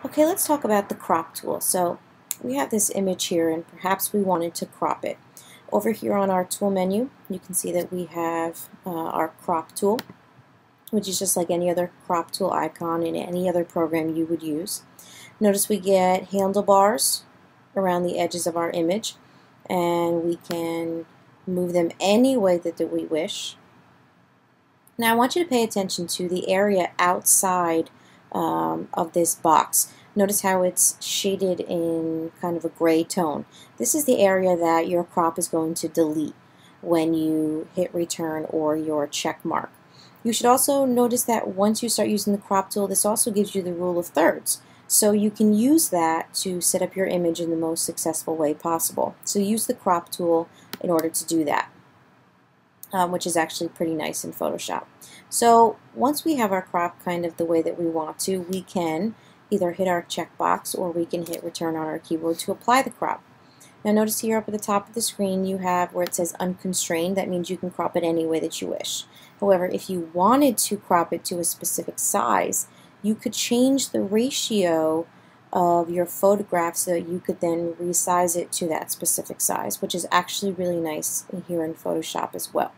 Okay, let's talk about the crop tool. So we have this image here and perhaps we wanted to crop it. Over here on our tool menu, you can see that we have our crop tool, which is just like any other crop tool icon in any other program you would use. Notice we get handlebars around the edges of our image, and we can move them any way that we wish. Now I want you to pay attention to the area outside of this box. Notice how it's shaded in kind of a gray tone. This is the area that your crop is going to delete when you hit return or your check mark. You should also notice that once you start using the crop tool, this also gives you the rule of thirds. So you can use that to set up your image in the most successful way possible. So use the crop tool in order to do that. Which is actually pretty nice in Photoshop. So once we have our crop kind of the way that we want to, we can either hit our checkbox or we can hit return on our keyboard to apply the crop. Now notice here up at the top of the screen you have where it says unconstrained. That means you can crop it any way that you wish. However, if you wanted to crop it to a specific size, you could change the ratio of your photograph so that you could then resize it to that specific size, which is actually really nice here in Photoshop as well.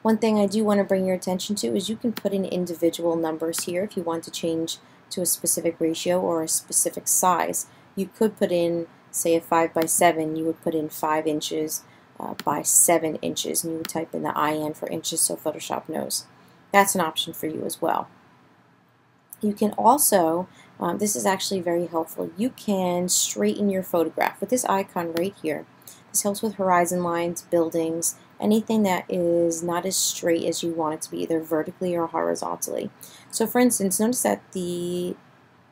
One thing I do want to bring your attention to is you can put in individual numbers here if you want to change to a specific ratio or a specific size. You could put in, say, a 5 by 7, you would put in 5 inches by 7 inches, and you would type in the IN for inches so Photoshop knows. That's an option for you as well. You can also, this is actually very helpful, you can straighten your photograph with this icon right here. This helps with horizon lines, buildings, anything that is not as straight as you want it to be, either vertically or horizontally. So for instance, notice that the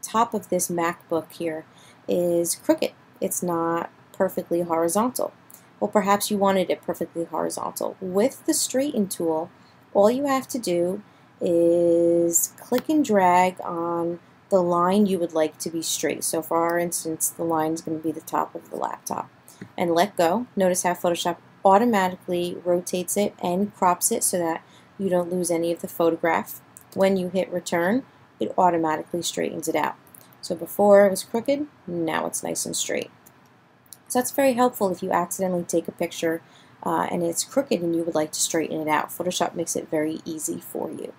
top of this MacBook here is crooked. It's not perfectly horizontal. Well, perhaps you wanted it perfectly horizontal. With the straighten tool, all you have to do is click and drag on the line you would like to be straight. So for our instance, the line is going to be the top of the laptop. And let go. Notice how Photoshop automatically rotates it and crops it so that you don't lose any of the photograph. When you hit return, it automatically straightens it out. So before it was crooked, now it's nice and straight. So that's very helpful if you accidentally take a picture and it's crooked and you would like to straighten it out. Photoshop makes it very easy for you.